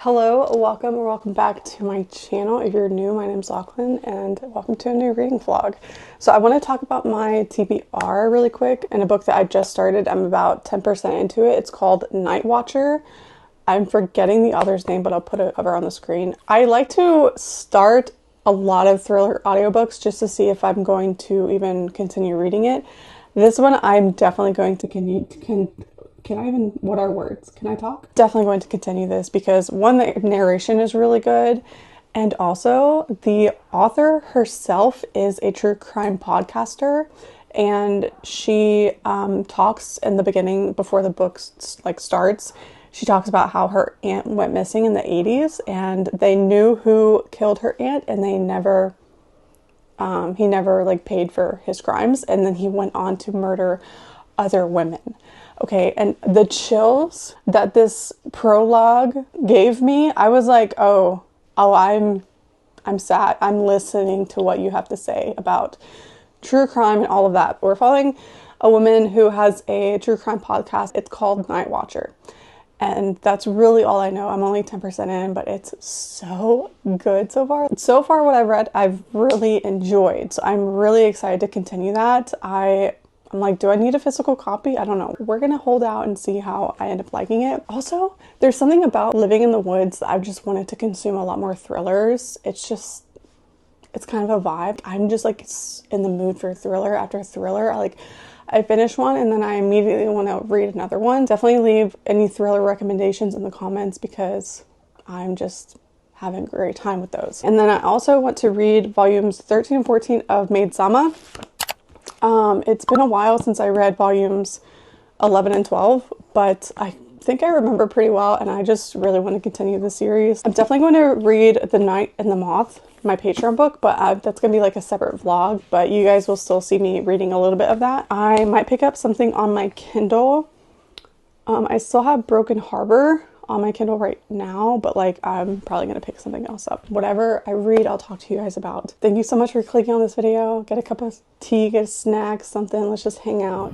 Hello, welcome or welcome back to my channel. If you're new, my name's Lachlan and welcome to a new reading vlog. So I want to talk about my TBR really quick in a book that I just started. I'm about 10% into it. It's called Night Watcher. I'm forgetting the author's name, but I'll put a cover on the screen. I like to start a lot of thriller audiobooks just to see if I'm going to even continue reading it. This one I'm definitely going to what are words? Can I talk? Definitely going to continue this because one, the narration is really good, and also the author herself is a true crime podcaster, and she talks in the beginning before the book starts. She talks about how her aunt went missing in the 80s and they knew who killed her aunt, and they never he never paid for his crimes, and then he went on to murder other women. Okay, and the chills that this prologue gave me, I was like, oh, I'm sad. I'm listening to what you have to say about true crime and all of that. We're following a woman who has a true crime podcast. It's called Night Watcher. And that's really all I know. I'm only 10% in, but it's so good so far. So far, what I've read, I've really enjoyed. So I'm really excited to continue that. I'm like, do I need a physical copy? I don't know. We're gonna hold out and see how I end up liking it. Also, there's something about living in the woods. I've just wanted to consume a lot more thrillers. It's kind of a vibe. I'm just in the mood for thriller after thriller. I finish one and then I immediately want to read another one. Definitely leave any thriller recommendations in the comments because I'm just having a great time with those. And then I also want to read volumes 13 and 14 of 𝘵𝘳𝘯. It's been a while since I read volumes 11 and 12, but I think I remember pretty well, and I just really want to continue the series. I'm definitely going to read The Night and the Moth, my Patreon book, but that's going to be a separate vlog, but you guys will still see me reading a little bit of that. I might pick up something on my Kindle. I still have Broken Harbor on my Kindle right now, but I'm probably going to pick something else up. Whatever I read, I'll talk to you guys about. Thank you so much for clicking on this video. Get a cup of tea, get a snack, something. Let's just hang out.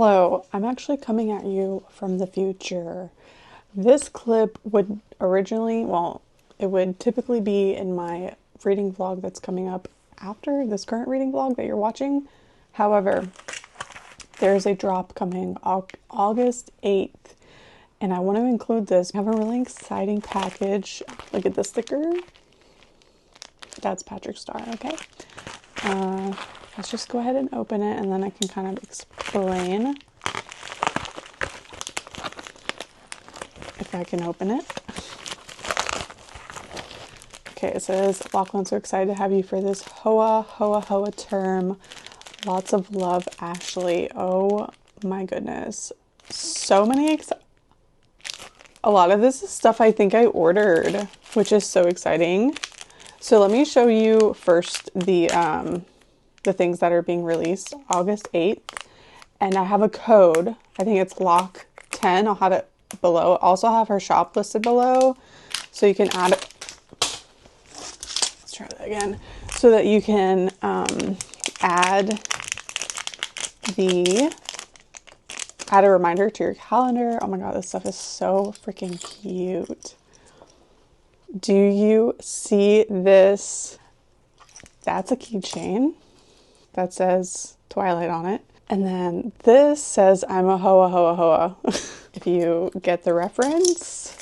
Hello, I'm actually coming at you from the future. This clip would originally, well, it would typically be in my reading vlog that's coming up after this current reading vlog that you're watching. However, there's a drop coming August 8th, and I want to include this. I have a really exciting package. Look at the sticker. That's Patrick Star, okay? Let's just go ahead and open it, and then I can kind of explain if I can open it. Okay, it says, Lachlan, so excited to have you for this 𝘯𝘯𝘯𝘦 term. Lots of love, Ashley. Oh my goodness. So many a lot of this is stuff I think I ordered, which is so exciting. So let me show you first the things that are being released August 8th. And I have a code. I think it's LOCK10. I'll have it below. I'll also have her shop listed below. So you can add it. Let's try that again. So that you can add a reminder to your calendar. Oh my god, this stuff is so freaking cute. Do you see this? That's a keychain that says Twilight on it. And then this says, I'm a 𝘯𝘯𝘯𝘯𝘯. If you get the reference,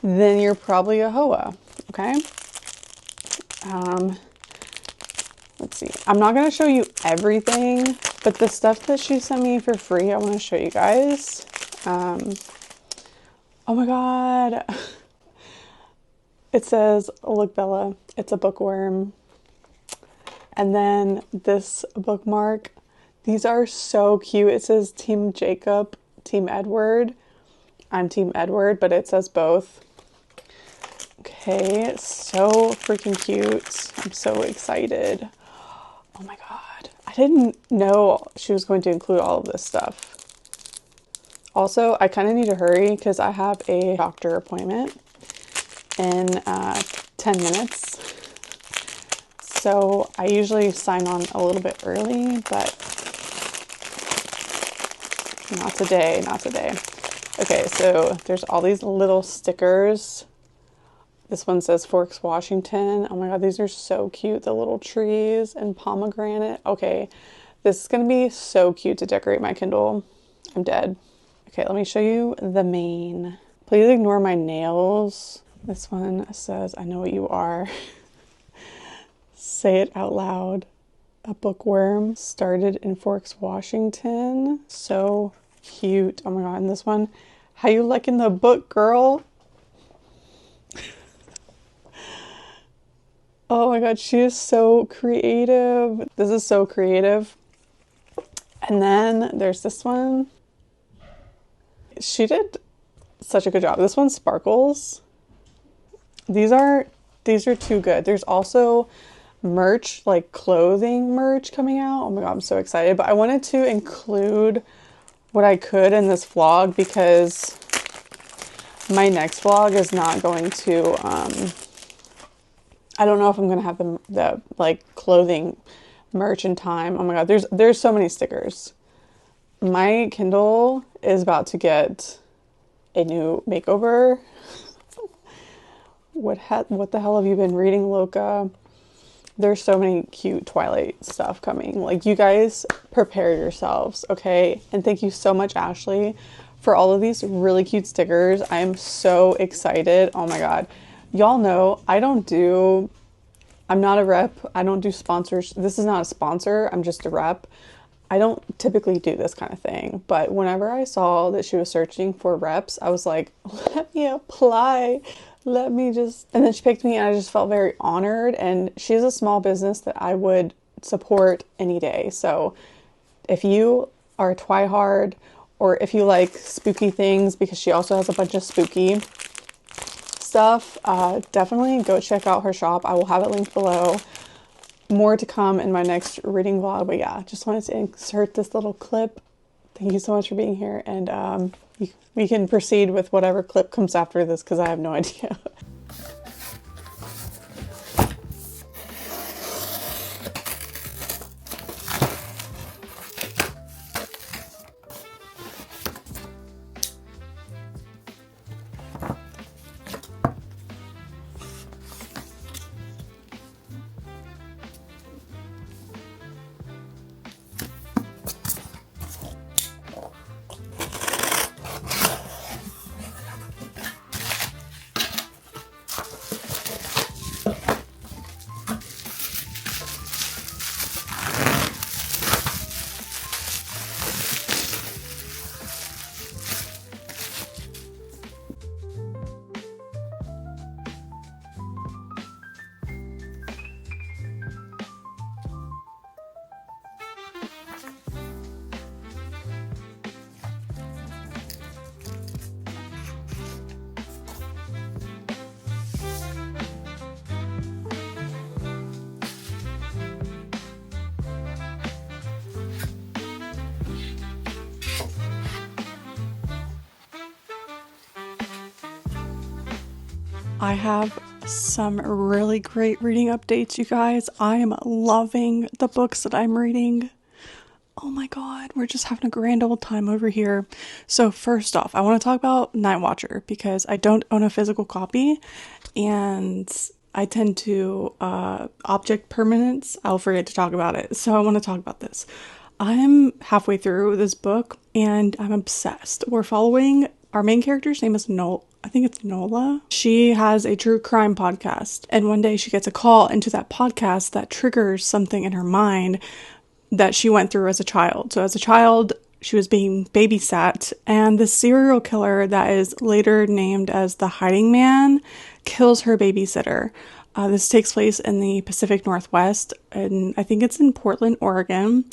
then you're probably a 𝘯𝘯, okay? Let's see. I'm not going to show you everything, but the stuff that she sent me for free, I want to show you guys. Oh my god. It says, look, Bella, it's a bookworm. And then this bookmark, these are so cute. It says Team Jacob, Team Edward. I'm Team Edward, but it says both. Okay, so freaking cute. I'm so excited. Oh my god. I didn't know she was going to include all of this stuff. Also, I kind of need to hurry because I have a doctor appointment in 10 minutes. So I usually sign on a little bit early, but not today, not today. Okay, so there's all these little stickers. This one says Forks, Washington. Oh my god, these are so cute. The little trees and pomegranate. Okay, this is going to be so cute to decorate my Kindle. I'm dead. Okay, let me show you the main. Please ignore my nails. This one says, I know what you are. Say it out loud. A bookworm started in Forks, Washington. So cute. Oh my god. And this one, how you liking the book, girl? Oh my god, she is so creative. This is so creative. And then there's this one. She did such a good job. This one sparkles. These are too good. There's also merch, like clothing merch coming out. Oh my god, I'm so excited. But I wanted to include what I could in this vlog because my next vlog is not going to, I don't know if I'm going to have the like clothing merch in time. Oh my god, there's so many stickers. My Kindle is about to get a new makeover. What the hell have you been reading, Loca? There's so many cute Twilight stuff coming. Like, you guys prepare yourselves, okay? And thank you so much, Ashley, for all of these really cute stickers. I am so excited. Oh my god. Y'all know I'm not a rep. I don't do sponsors. This is not a sponsor. I'm just a rep. I don't typically do this kind of thing. But whenever I saw that she was searching for reps, I was like, let me apply. Let me just, and then she picked me and I just felt very honored. And she's a small business that I would support any day. So if you are a twihard or if you like spooky things, because she also has a bunch of spooky stuff, definitely go check out her shop. I will have it linked below. More to come in my next reading vlog. But yeah, just wanted to insert this little clip. Thank you so much for being here. And we can proceed with whatever clip comes after this because I have no idea. I have some really great reading updates, you guys. I am loving the books that I'm reading. Oh my god, we're just having a grand old time over here. So first off, I want to talk about Night Watcher because I don't own a physical copy and I tend to object permanence. I'll forget to talk about it. So I want to talk about this. I'm halfway through this book and I'm obsessed. We're following our main character's name is Noel. I think it's Nola. She has a true crime podcast. And one day she gets a call into that podcast that triggers something in her mind that she went through as a child. So as a child, she was being babysat, and the serial killer that is later named as the Hiding Man kills her babysitter. This takes place in the Pacific Northwest, and I think it's in Portland, Oregon.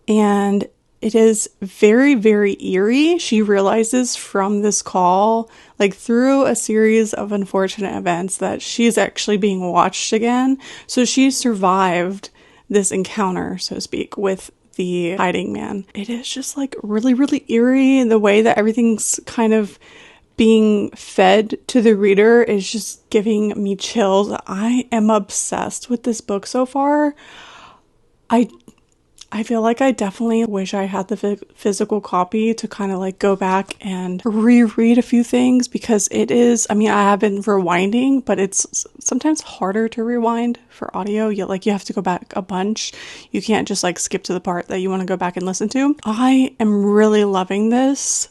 And it is very, very eerie. She realizes from this call, like through a series of unfortunate events, that she's actually being watched again. So she survived this encounter, so to speak, with the Hiding Man. It is just like really, really eerie. The way that everything's kind of being fed to the reader is just giving me chills. I am obsessed with this book so far. I feel like I definitely wish I had the physical copy to kind of like go back and reread a few things, because it is, I mean, I have been rewinding, but it's sometimes harder to rewind for audio. You have to go back a bunch. You can't just like skip to the part that you want to go back and listen to. I am really loving this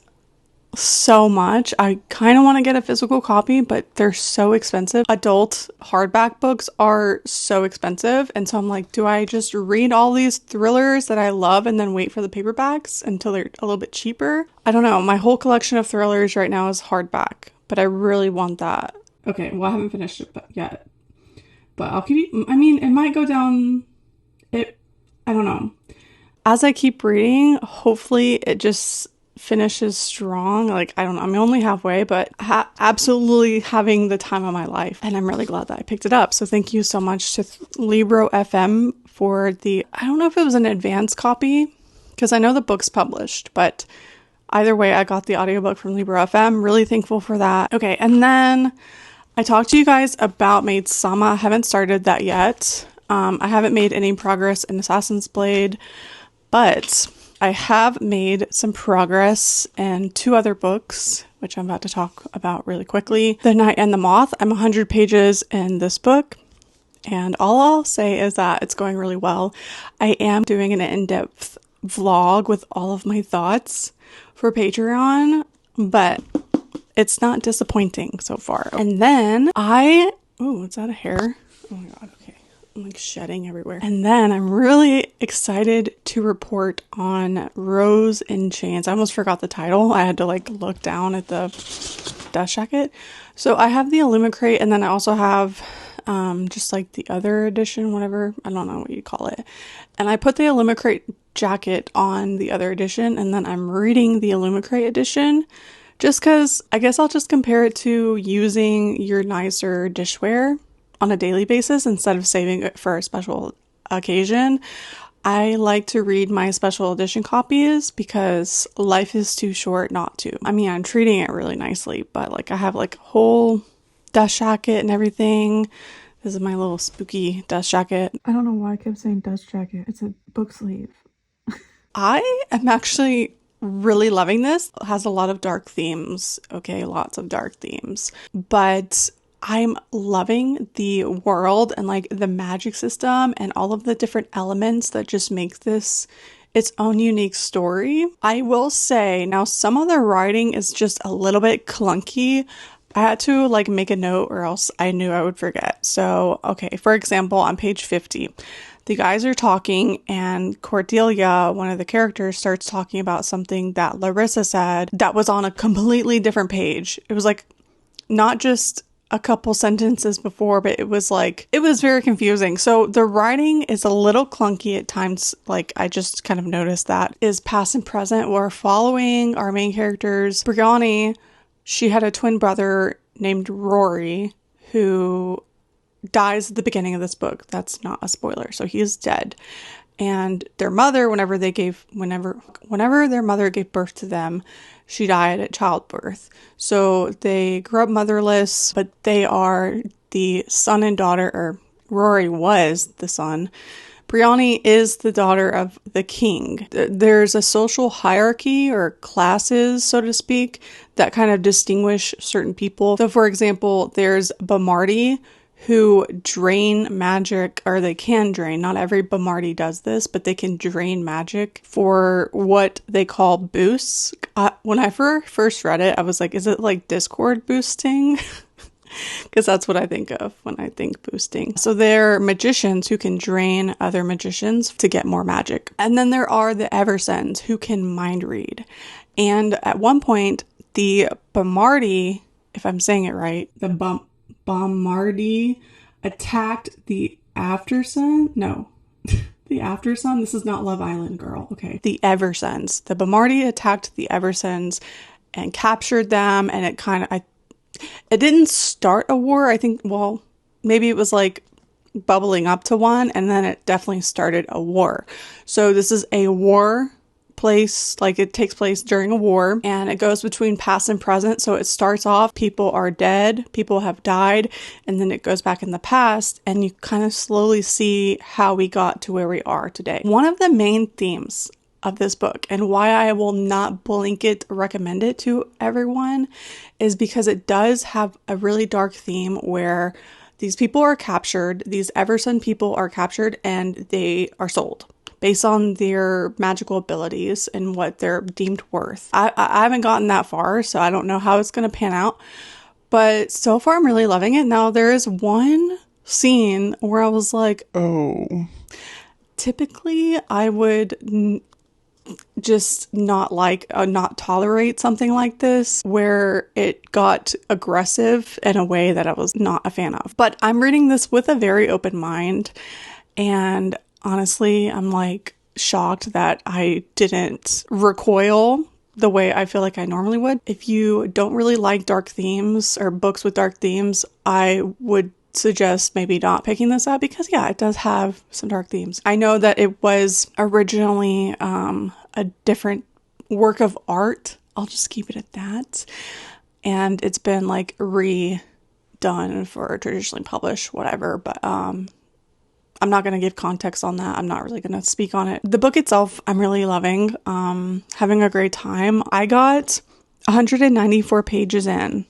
so much. I kind of want to get a physical copy, but they're so expensive. Adult hardback books are so expensive, and so I'm like, do I just read all these thrillers that I love and then wait for the paperbacks until they're a little bit cheaper? I don't know. My whole collection of thrillers right now is hardback, but I really want that. Okay, well, I haven't finished it yet, but I'll keep, I mean, it might go down, I don't know. As I keep reading, hopefully it just finishes strong. Like, I don't know, I'm only halfway, but absolutely having the time of my life, and I'm really glad that I picked it up. So thank you so much to Libro FM for I don't know if it was an advanced copy, because I know the book's published, but either way, I got the audiobook from Libro FM. Really thankful for that. Okay, and then I talked to you guys about Maid-sama. I haven't started that yet. I haven't made any progress in Assassin's Blade, but I have made some progress in 2 other books, which I'm about to talk about really quickly. The Knight and the Moth. I'm 100 pages in this book, and all I'll say is that it's going really well. I am doing an in-depth vlog with all of my thoughts for Patreon, but it's not disappointing so far. And then oh, is that a hair? Oh my god, okay. I'm like shedding everywhere. And then I'm really excited to report on Rose in Chains. I almost forgot the title. I had to like look down at the dust jacket. So I have the Illumicrate, and then I also have just like the other edition, whatever. I don't know what you call it. And I put the Illumicrate jacket on the other edition, and then I'm reading the Illumicrate edition just because I guess I'll just compare it to using your nicer dishware on a daily basis instead of saving it for a special occasion. I like to read my special edition copies because life is too short not to. I mean, I'm treating it really nicely, but like I have like a whole dust jacket and everything. This is my little spooky dust jacket. I don't know why I kept saying dust jacket. It's a book sleeve. I am actually really loving this. It has a lot of dark themes. Okay, lots of dark themes. But I'm loving the world and like the magic system and all of the different elements that just make this its own unique story. I will say now some of the writing is just a little bit clunky. I had to like make a note or else I knew I would forget. So, okay, for example, on page 50, the guys are talking and Cordelia, one of the characters, starts talking about something that Larissa said that was on a completely different page. It was like not just a couple sentences before, but it was very confusing. So the writing is a little clunky at times. Like I just kind of noticed that is past and present. We're following our main characters. Brianni, she had a twin brother named Rory who dies at the beginning of this book. That's not a spoiler. So he is dead. and their mother, whenever their mother gave birth to them, she died at childbirth. So they grew up motherless, but they are the son and daughter, or Rory was the son. Brianni is the daughter of the king. There's a social hierarchy or classes, so to speak, that kind of distinguish certain people. So for example, there's 𝘵𝘪𝘵, who drain magic, or they can drain. Not every 𝘵𝘪𝘵 does this, but they can drain magic for what they call boosts. When I first read it, I was like, is it like Discord boosting? Because that's what I think of when I think boosting. So they're magicians who can drain other magicians to get more magic. And then there are the 𝘨𝘪𝘚s who can mind read. And at one point, the 𝘵𝘵𝘪𝘵, if I'm saying it right, the 𝘵𝘵𝘪𝘵 attacked the aftersun. No, the aftersun. This is not Love Island, girl. Okay. The 𝘨𝘪𝘚s. The 𝘵𝘵𝘪𝘵 attacked the 𝘨𝘪𝘚s and captured them. And it didn't start a war. I think, well, maybe it was like bubbling up to one, and then it definitely started a war. So this is a war place, like it takes place during a war, and it goes between past and present. So it starts off, people are dead, people have died, and then it goes back in the past, and you kind of slowly see how we got to where we are today. One of the main themes of this book, and why I will not blanket recommend it to everyone, is because it does have a really dark theme where these people are captured, these 𝘨𝘪𝘚 people are captured, and they are sold based on their magical abilities and what they're deemed worth. I haven't gotten that far, so I don't know how it's going to pan out, but so far I'm really loving it. Now there is one scene where I was like, oh, typically I would just not tolerate something like this, where it got aggressive in a way that I was not a fan of. But I'm reading this with a very open mind, and honestly, I'm like shocked that I didn't recoil the way I feel like I normally would. If you don't really like dark themes or books with dark themes, I would suggest maybe not picking this up, because yeah, it does have some dark themes. I know that it was originally a different work of art. I'll just keep it at that. And it's been like redone for traditionally published, whatever. But I'm not going to give context on that. I'm not really going to speak on it. The book itself, I'm really loving, having a great time. I got 194 pages in.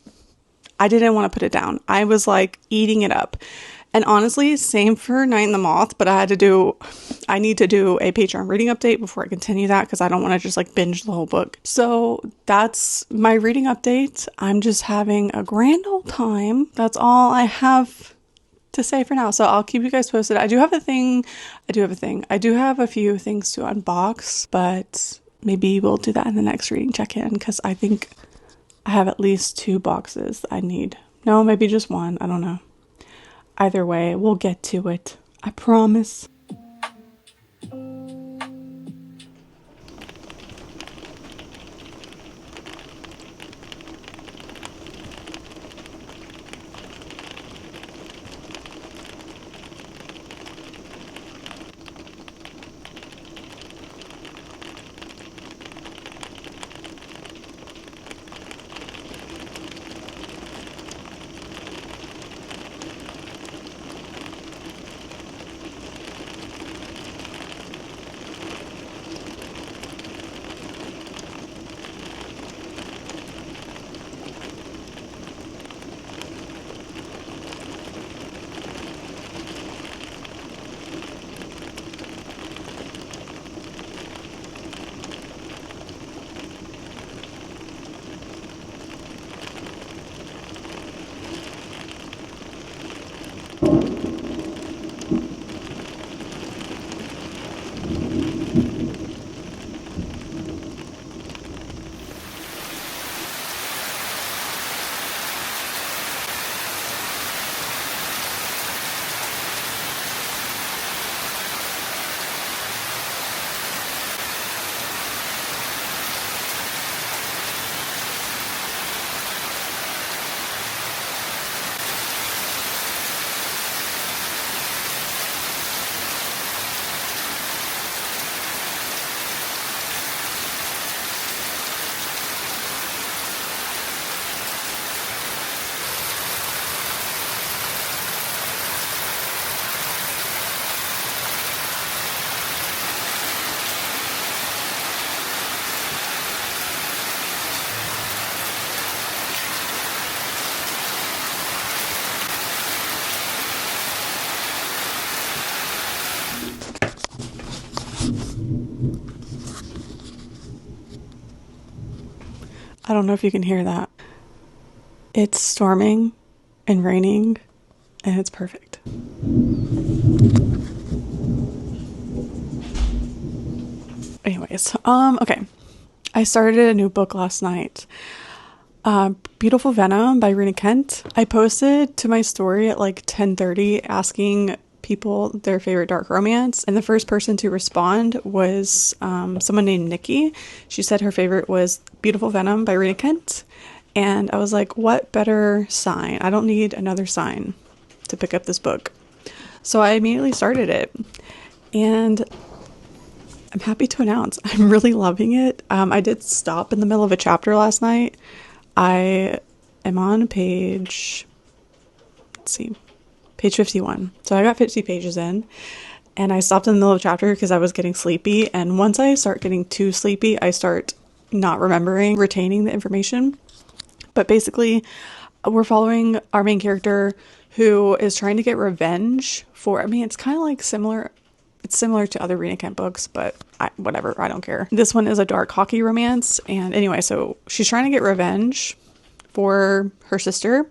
I didn't want to put it down. I was like eating it up. And honestly, same for Night in the Moth, but I need to do a Patreon reading update before I continue that, because I don't want to just like binge the whole book. So that's my reading update. I'm just having a grand old time. That's all I have to say for now. So I'll keep you guys posted. I do have a few things to unbox, but maybe we'll do that in the next reading check-in, because I think I have at least 2 boxes I need. No, maybe just one. I don't know. Either way, we'll get to it. I promise. I don't know if you can hear that. It's storming and raining, and it's perfect. Anyways, okay. I started a new book last night. Beautiful Venom by Rena Kent. I posted to my story at like 10:30 asking people their favorite dark romance, and the first person to respond was someone named Nikki. She said her favorite was Beautiful Venom by Rena Kent, and I was like, what better sign? I don't need another sign to pick up this book. So I immediately started it, and I'm happy to announce I'm really loving it. I did stop in the middle of a chapter last night. I am on page 51. So I got 50 pages in, and I stopped in the middle of the chapter because I was getting sleepy. And once I start getting too sleepy, I start not retaining the information. But basically, we're following our main character who is trying to get revenge for, I mean, it's kind of like similar. It's similar to other Rena Kent books, but whatever, I don't care. This one is a dark hockey romance. And anyway, so she's trying to get revenge for her sister.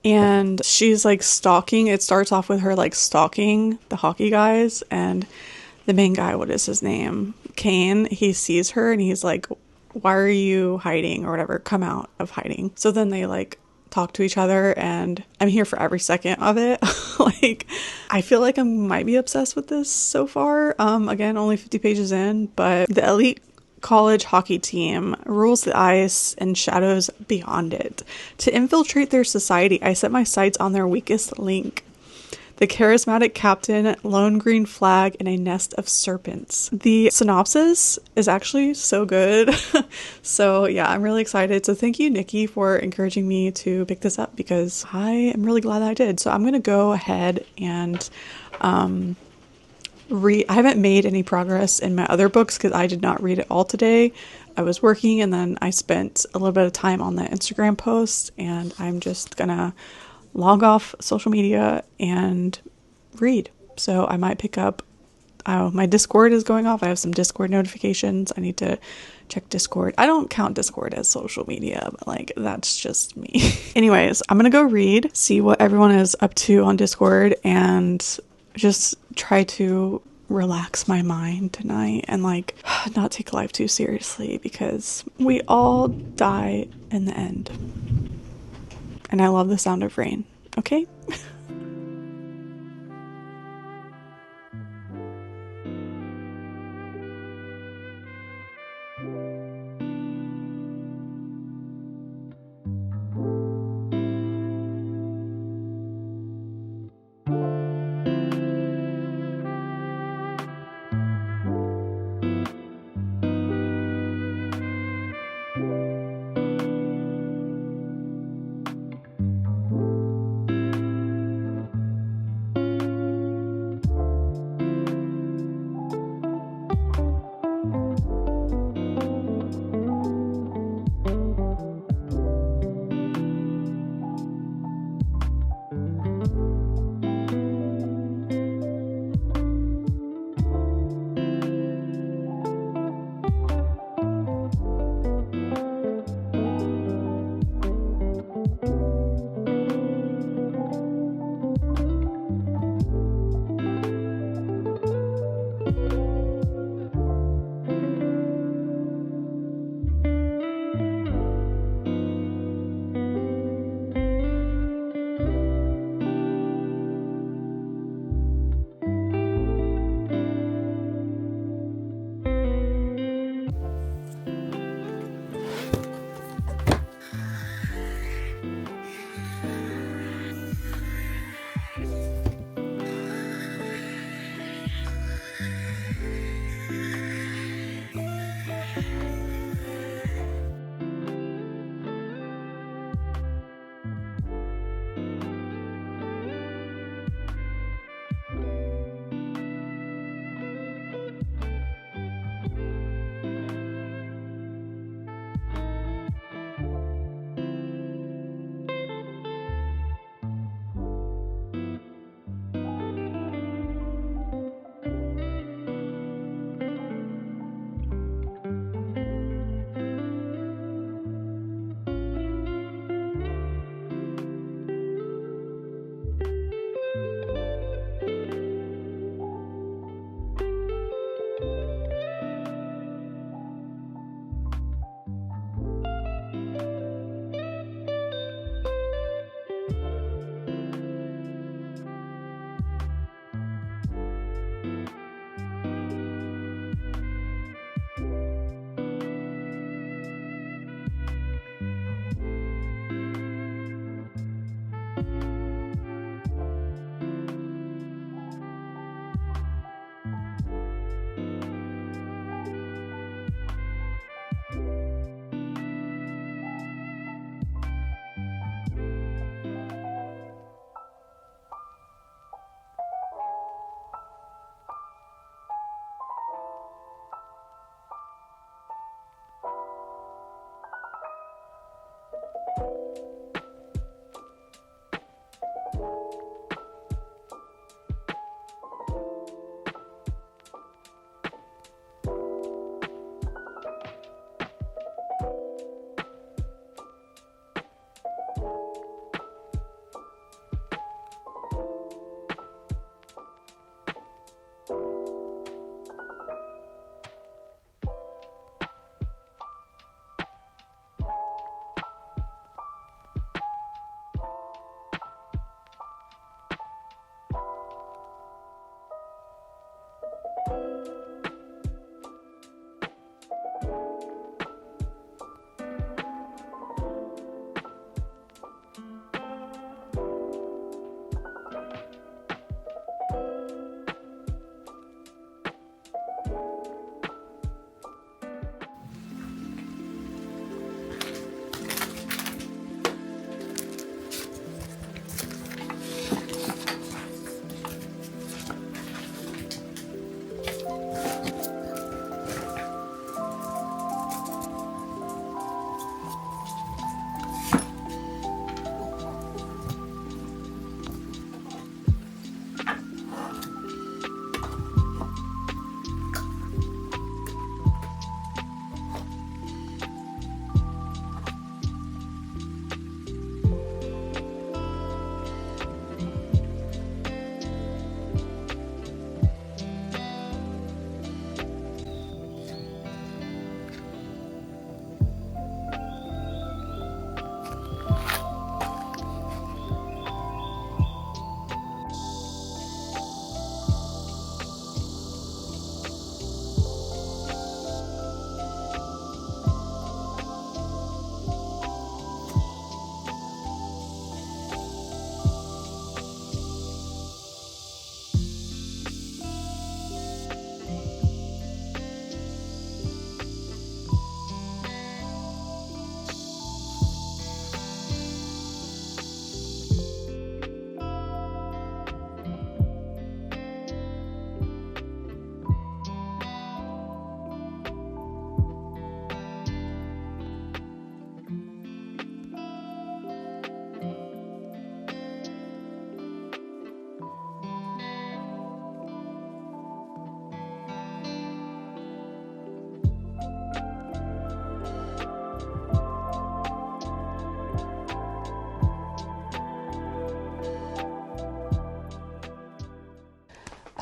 And she's like stalking. It starts off with her like stalking the hockey guys. And the main guy, what is his name? Kane, he sees her and he's like, why are you hiding or whatever? Come out of hiding. So then they like talk to each other, and I'm here for every second of it. Like, I feel like I might be obsessed with this so far. Again, only 50 pages in, but the elite college hockey team rules the ice and shadows beyond it. To infiltrate their society, I set my sights on their weakest link, the charismatic captain, lone green flag, and a nest of serpents. The synopsis is actually so good. So yeah, I'm really excited. So thank you, Nikki, for encouraging me to pick this up because I am really glad that I did. So I'm going to go ahead and read. I haven't made any progress in my other books because I did not read it all today. I was working, and then I spent a little bit of time on the Instagram post, and I'm just gonna log off social media and read. So I might pick up, my Discord is going off. I have some Discord notifications. I need to check Discord. I don't count Discord as social media, but like, that's just me. Anyways, I'm gonna go read, see what everyone is up to on Discord, and just try to relax my mind tonight and like not take life too seriously because we all die in the end. And I love the sound of rain, okay?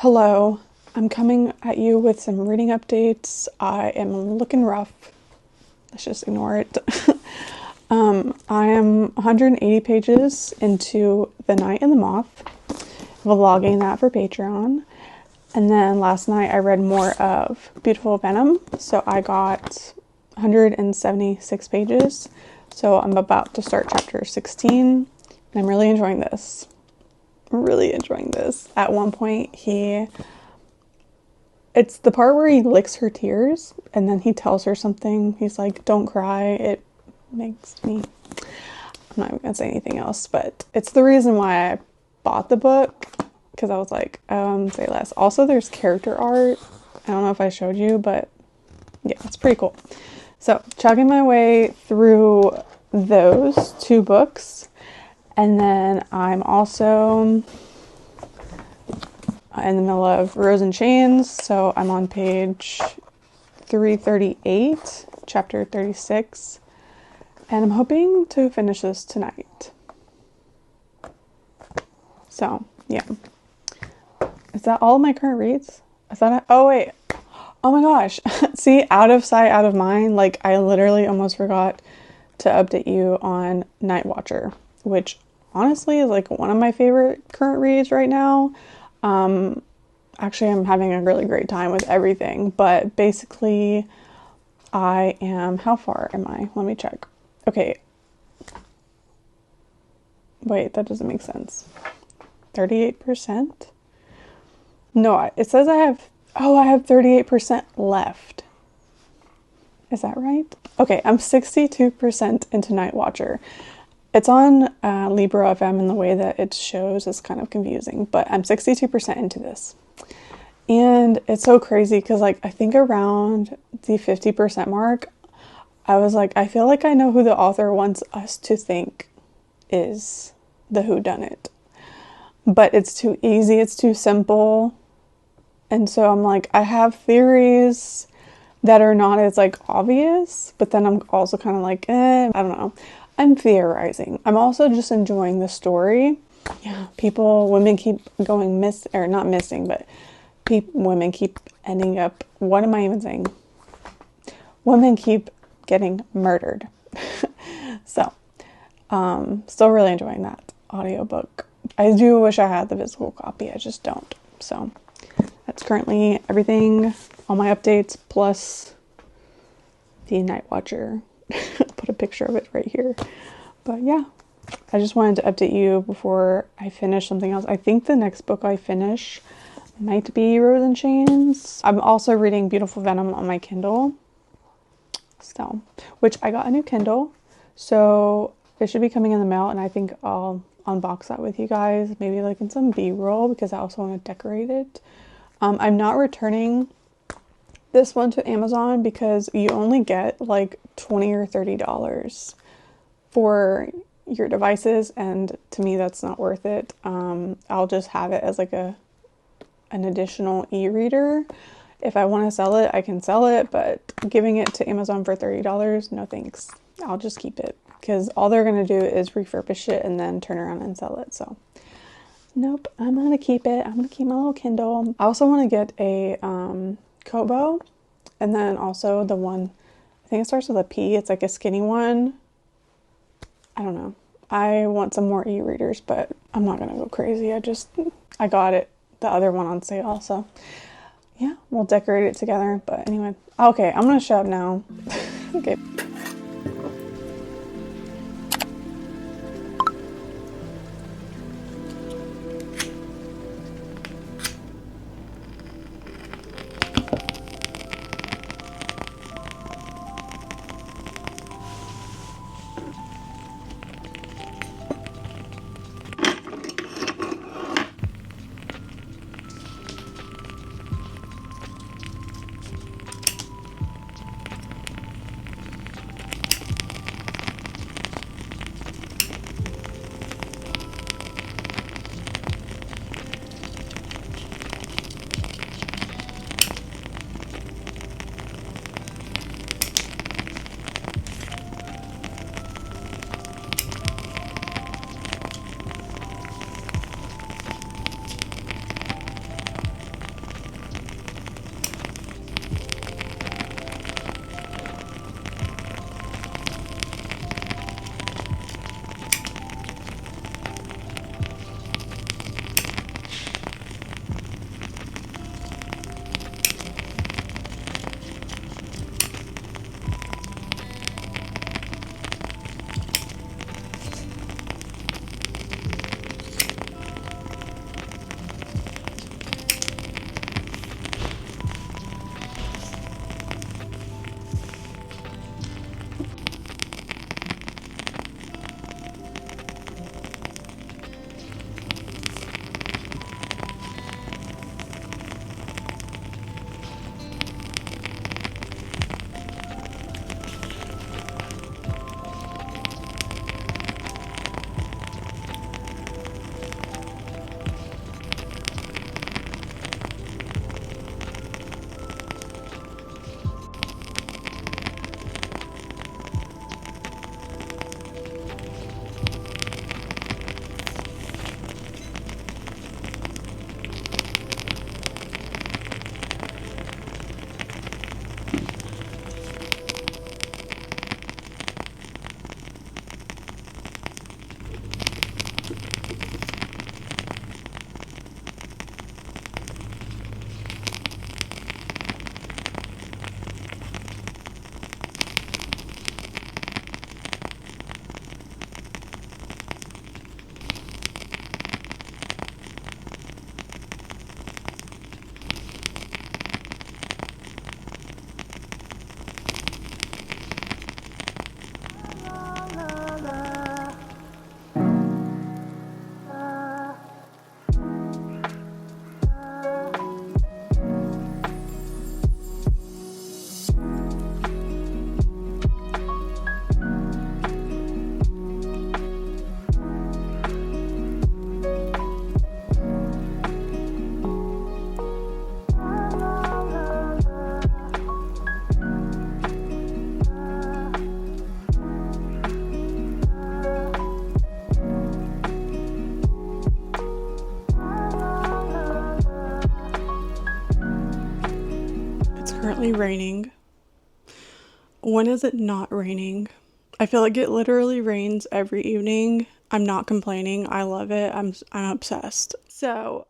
Hello, I'm coming at you with some reading updates. I am looking rough. Let's just ignore it. I am 180 pages into The Knight and the Moth, vlogging that for Patreon. And then last night I read more of 𝘵𝘩𝘯𝘐 Venom, so I got 176 pages. So I'm about to start chapter 16, and I'm really enjoying this. At one point, it's the part where he licks her tears, and then he tells her something. He's like, don't cry, it makes me... I'm not even gonna say anything else, but it's the reason why I bought the book, because I was like, say less. Also, there's character art. I don't know if I showed you, but yeah, it's pretty cool. So, chugging my way through those two books. And then I'm also in the middle of Rose and Chains, so I'm on page 338, chapter 36, and I'm hoping to finish this tonight. So, yeah. Is that all of my current reads? Oh wait. Oh my gosh. See, out of sight, out of mind. Like, I literally almost forgot to update you on Night Watcher, which honestly is like one of my favorite current reads right now. Actually, I'm having a really great time with everything, but basically I am, how far am I? Let me check. Okay. Wait, that doesn't make sense. 38%? No, it says I have 38% left. Is that right? Okay, I'm 62% into Night Watcher. It's on Libro FM, and the way that it shows is kind of confusing, but I'm 62% into this. And it's so crazy because, like, I think around the 50% mark, I was like, I feel like I know who the author wants us to think is the whodunit. But it's too easy, it's too simple. And so I'm like, I have theories that are not as, like, obvious, but then I'm also kind of like, I don't know. I'm theorizing. I'm also just enjoying the story. Yeah, women keep going not missing, but women keep ending up, what am I even saying? Women keep getting murdered. So, still really enjoying that audiobook. I do wish I had the physical copy, I just don't. So, that's currently everything, all my updates, plus the Night Watcher. Put a picture of it right here. But yeah, I just wanted to update you before I finish something else. I think the next book I finish might be Rose and Chains. I'm also reading 𝘵𝘯𝘯𝘐 Venom on my Kindle. So, which I got a new Kindle. So it should be coming in the mail, and I think I'll unbox that with you guys. Maybe like in some B-roll, because I also want to decorate it. I'm not returning this one to Amazon because you only get like $20 or $30 for your devices, and to me that's not worth it. I'll just have it as like an additional e-reader. If I want to sell it, I can sell it, but giving it to Amazon for $30, no thanks. I'll just keep it because all they're going to do is refurbish it and then turn around and sell it. So nope, I'm going to keep it. I'm going to keep my little Kindle. I also want to get a 𝘠𝑰𝑯𝑗, and then also the one, I think it starts with a P. It's like a skinny one. I don't know. I want some more e-readers, but I'm not going to go crazy. I got it, the other one on sale. So yeah, we'll decorate it together. But anyway, okay, I'm going to shut up now. Okay. currently raining. When is it not raining? I feel like it literally rains every evening. I'm not complaining. I love it. I'm obsessed. So,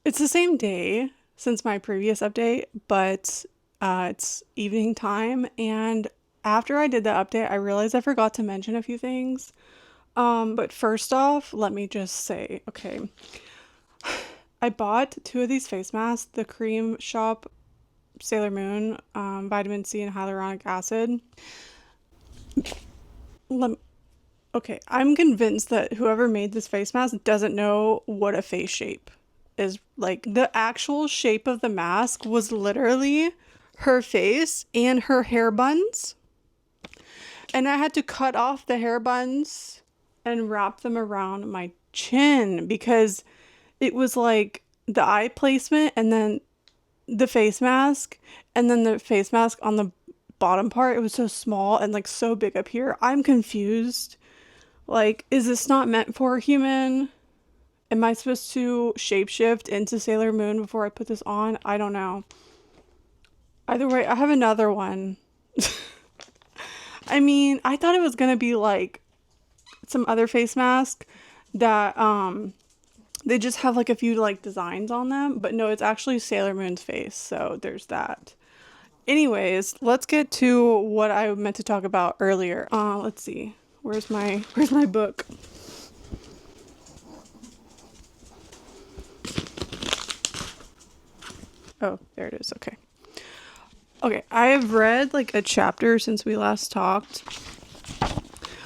it's the same day since my previous update, but it's evening time, and after I did the update, I realized I forgot to mention a few things. But first off, let me just say, okay, I bought 2 of these face masks, the Cream Shop Sailor Moon, vitamin C and hyaluronic acid. Okay, I'm convinced that whoever made this face mask doesn't know what a face shape is. Like, the actual shape of the mask was literally her face and her hair buns. And I had to cut off the hair buns and wrap them around my chin because it was like the eye placement and then the face mask and then the face mask on the bottom part. It was so small and like so big up here. I'm confused. Like, is this not meant for a human? Am I supposed to shapeshift into Sailor Moon before I put this on? I don't know. Either way, I have another one. I mean, I thought it was gonna be like some other face mask that they just have like a few like designs on them, but no, it's actually Sailor Moon's face, so there's that. Anyways, let's get to what I meant to talk about earlier. Let's see. Where's my book? Oh, there it is. Okay. Okay, I have read like a chapter since we last talked.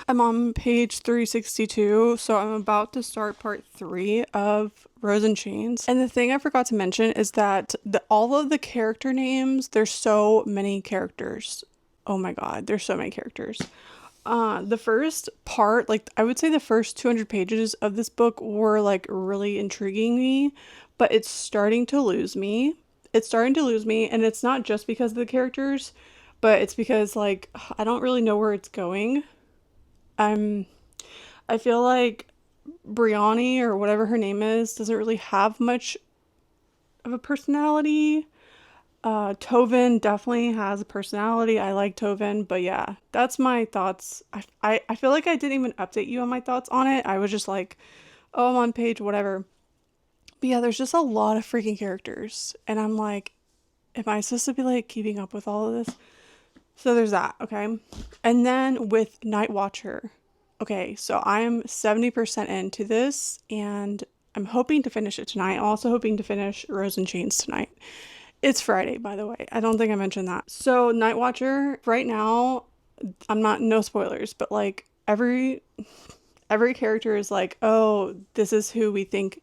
I'm on page 362, so I'm about to start part 3 of Rose and Chains. And the thing I forgot to mention is that all of the character names, there's so many characters. Oh my god, there's so many characters. The first part, like I would say the first 200 pages of this book were like really intriguing me, but it's starting to lose me. And it's not just because of the characters, but it's because like I don't really know where it's going. I feel like Brianni or whatever her name is doesn't really have much of a personality. Tovin definitely has a personality. I like Tovin, but yeah, that's my thoughts. I feel like I didn't even update you on my thoughts on it. I was just like, oh, I'm on page whatever. But yeah, there's just a lot of freaking characters. And I'm like, am I supposed to be like keeping up with all of this? So there's that, okay? And then with Night Watcher. Okay, so I'm 70% into this and I'm hoping to finish it tonight. I'm also hoping to finish Rose and Chains tonight. It's Friday, by the way. I don't think I mentioned that. So Night Watcher, right now, no spoilers, but like every character is like, oh, this is who we think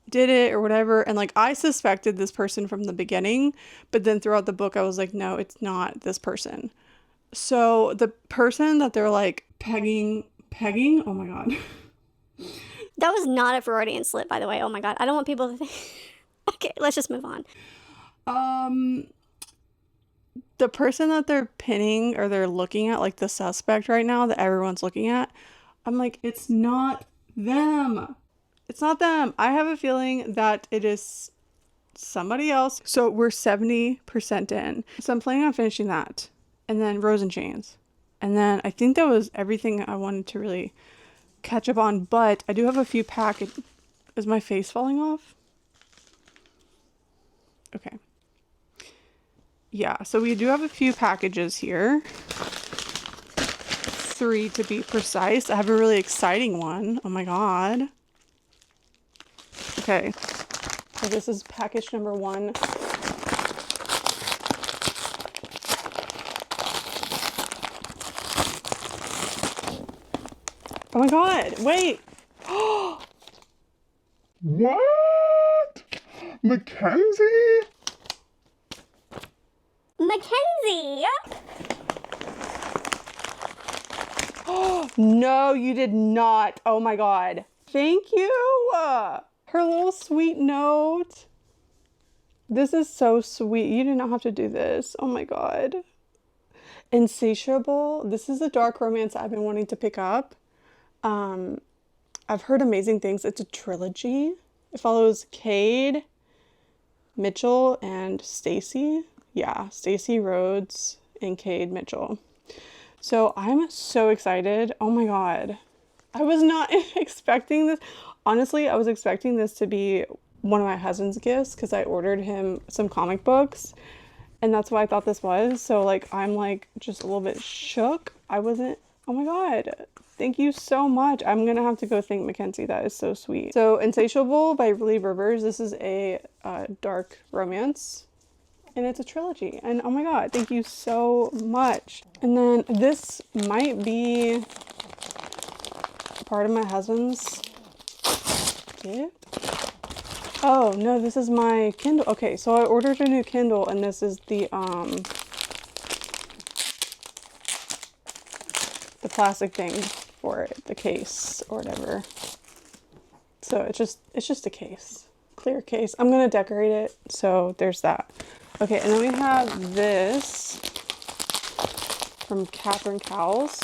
did it or whatever. And like I suspected this person from the beginning, but then throughout the book I was like, no, it's not this person. So the person that they're like pegging, oh my god. That was not a Freudian slip, by the way. Oh my god. I don't want people to think. Okay, let's just move on. The person that they're pinning or they're looking at, like the suspect right now that everyone's looking at, I'm like, it's not them. It's not them. I have a feeling that it is somebody else. So we're 70% in. So I'm planning on finishing that. And then Rose and Chains. And then I think that was everything I wanted to really catch up on. But I do have a few packages. Is my face falling off? Okay. Yeah, so we do have a few packages here. 3 to be precise. I have a really exciting one. Oh my god. Okay, so this is package number 1. Oh my god, wait! What? Mackenzie? Mackenzie! No, you did not. Oh my god. Thank you! Her little sweet note. This is so sweet. You did not have to do this. Oh my god. Insatiable. This is a dark romance I've been wanting to pick up. I've heard amazing things. It's a trilogy. It follows Cade, Mitchell and Stacy. Yeah, Stacy Rhodes and Cade Mitchell. So I'm so excited. Oh my God. I was not expecting this. Honestly, I was expecting this to be one of my husband's gifts because I ordered him some comic books and that's what I thought this was. So like, I'm like just a little bit shook. I wasn't, oh my God. Thank you so much. I'm gonna have to go thank Mackenzie. That is so sweet. So Insatiable by Lee Rivers. This is a dark romance and it's a trilogy. And oh my God, thank you so much. And then this might be part of my husband's gift. Oh no, this is my Kindle. Okay, so I ordered a new Kindle and this is the plastic thing for it, the case or whatever. So it's just a case, clear case. I'm gonna decorate it, so there's that. Okay, and then we have this from Catherine Cowles.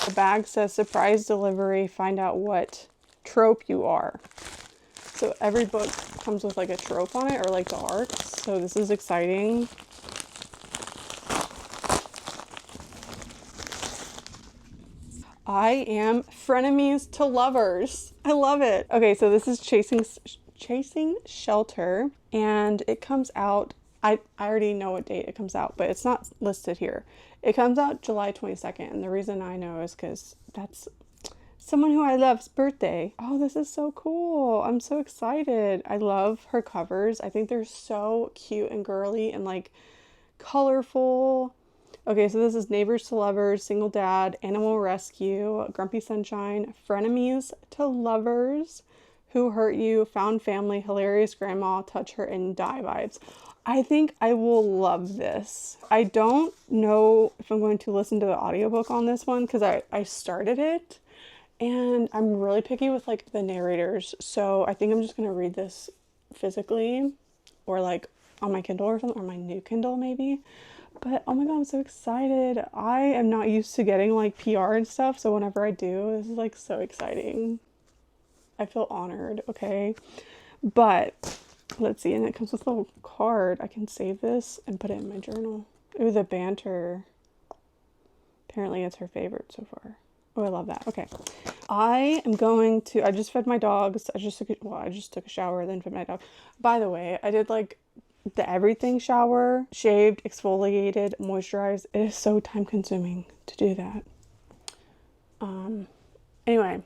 The bag says surprise delivery, find out what trope you are. So every book comes with like a trope on it or like the arcs. So this is exciting. I am frenemies to lovers. I love it. Okay, so this is Chasing Shelter and it comes out, I already know what date it comes out, but it's not listed here. It comes out July 22nd, and the reason I know is because that's someone who I love's birthday. Oh, this is so cool. I'm so excited. I love her covers. I think they're so cute and girly and like colorful. Okay, so this is Neighbors to Lovers, Single Dad, Animal Rescue, Grumpy Sunshine, Frenemies to Lovers, Who Hurt You, Found Family, Hilarious Grandma, Touch Her, and Die vibes. I think I will love this. I don't know if I'm going to listen to the audiobook on this one because I started it and I'm really picky with like the narrators. So I think I'm just going to read this physically or like on my Kindle or something, or my new Kindle maybe. But oh my God, I'm so excited. I am not used to getting like PR and stuff. So whenever I do, this is like so exciting. I feel honored, okay? But let's see, and it comes with a little card. I can save this and put it in my journal. Ooh, the banter. Apparently it's her favorite so far. Oh, I love that. Okay. I just fed my dogs. I just took a shower, then fed my dog. By the way, I did like the everything shower, shaved, exfoliated, moisturized. It is so time consuming to do that. Anyway,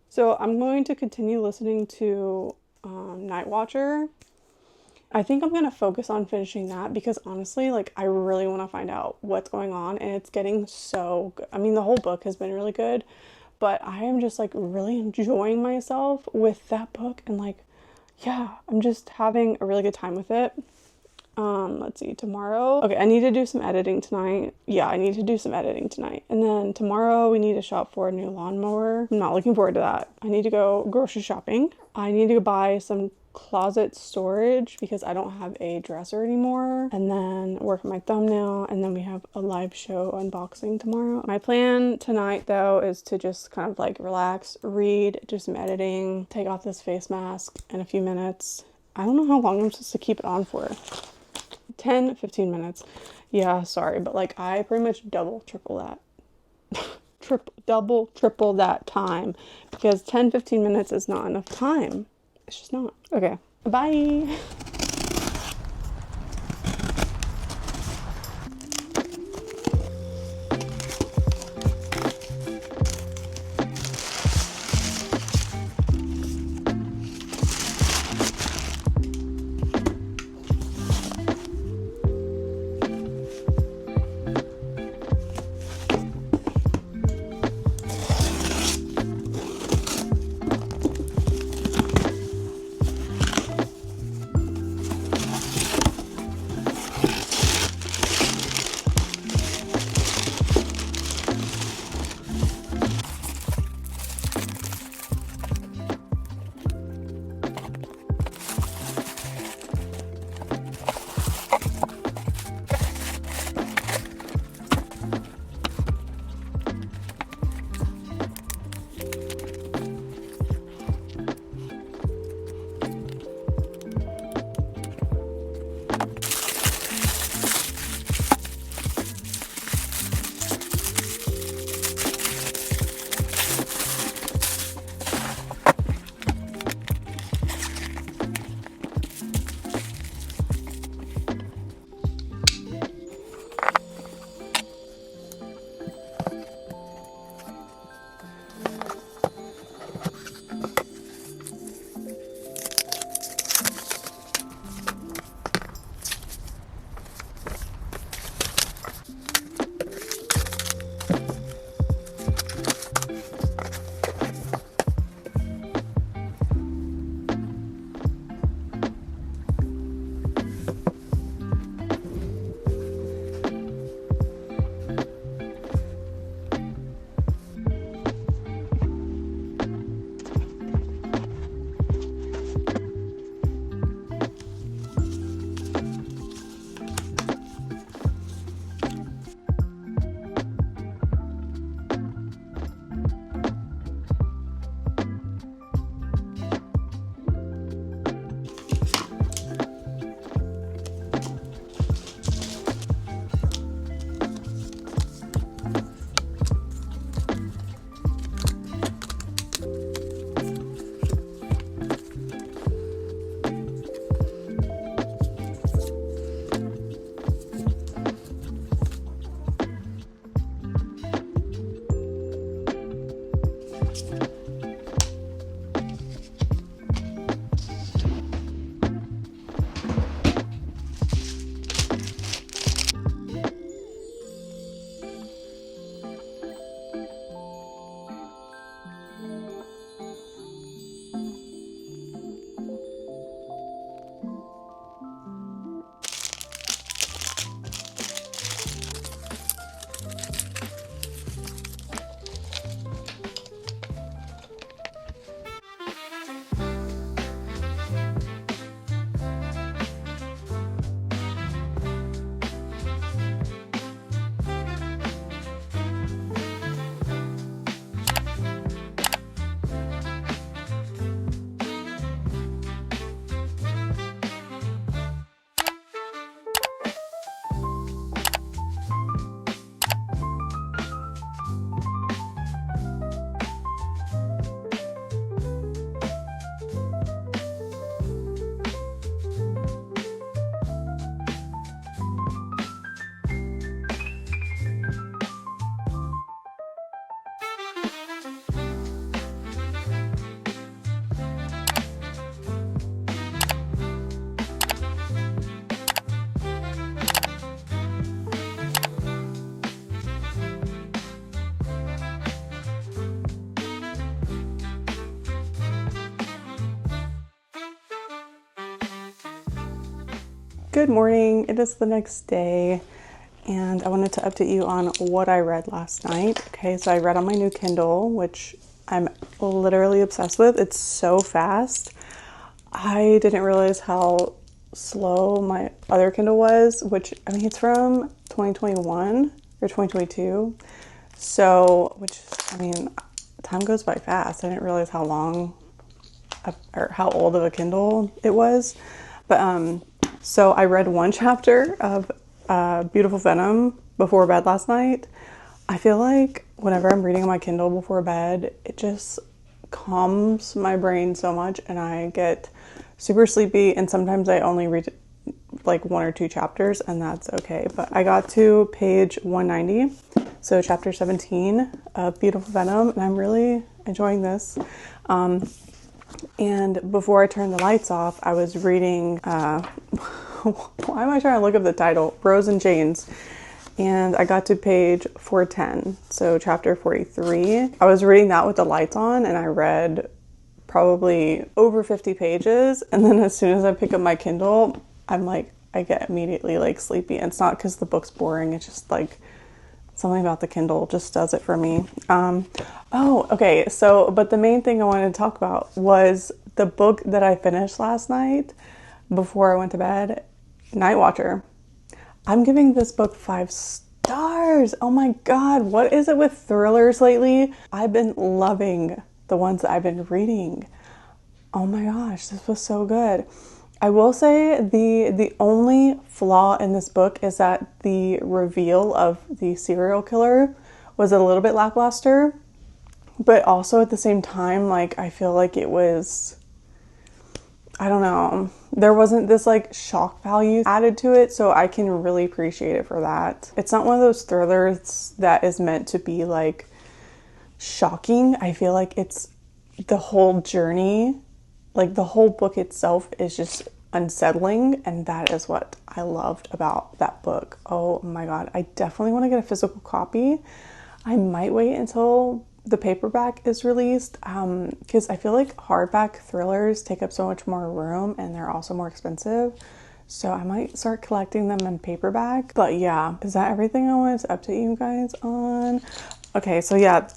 so I'm going to continue listening to Night Watcher. I think I'm gonna focus on finishing that because honestly, like I really want to find out what's going on, and it's getting so good. I mean, the whole book has been really good, but I am just like really enjoying myself with that book, and like, yeah, I'm just having a really good time with it. Let's see, tomorrow. Okay, I need to do some editing tonight. Yeah, I need to do some editing tonight. And then tomorrow we need to shop for a new lawnmower. I'm not looking forward to that. I need to go grocery shopping. I need to go buy some closet storage because I don't have a dresser anymore, and then work on my thumbnail, and then we have a live show unboxing tomorrow. My plan tonight though is to just kind of like relax, read, do some editing, take off this face mask in a few minutes. I don't know how long I'm supposed to keep it on for. 10-15 minutes. Yeah, sorry, but like I pretty much double triple that time because 10-15 minutes is not enough time. It's just not. Okay, bye. Good morning. It is the next day and I wanted to update you on what I read last night. Okay, so I read on my new Kindle, which I'm literally obsessed with. It's so fast. I didn't realize how slow my other Kindle was, which I mean, it's from 2021 or 2022. So, which I mean, time goes by fast. I didn't realize how long or how old of a Kindle it was. But so I read one chapter of Beautiful Venom before bed last night. I feel like whenever I'm reading on my Kindle before bed, it just calms my brain so much and I get super sleepy, and sometimes I only read like 1 or 2 chapters and that's okay. But I got to page 190, so chapter 17 of Beautiful Venom, and I'm really enjoying this. And before I turned the lights off, I was reading, why am I trying to look up the title? Rose and Chains. And I got to page 410, so chapter 43. I was reading that with the lights on and I read probably over 50 pages. And then as soon as I pick up my Kindle, I'm like, I get immediately like sleepy. And it's not because the book's boring. It's just like something about the Kindle just does it for me. Oh, okay. So, but the main thing I wanted to talk about was the book that I finished last night before I went to bed, Night Watcher. I'm giving this book 5 stars. Oh my God. What is it with thrillers lately? I've been loving the ones that I've been reading. Oh my gosh, this was so good. I will say the only flaw in this book is that the reveal of the serial killer was a little bit lackluster, but also at the same time, like, I feel like it was, I don't know, there wasn't this like shock value added to it, so I can really appreciate it for that. It's not one of those thrillers that is meant to be like shocking. I feel like it's the whole journey, like the whole book itself is just unsettling, and that is what I loved about that book. Oh my God, I definitely want to get a physical copy. I might wait until the paperback is released, because I feel like hardback thrillers take up so much more room and they're also more expensive. So I might start collecting them in paperback. But yeah, is that everything I wanted to update you guys on? Okay, so yeah,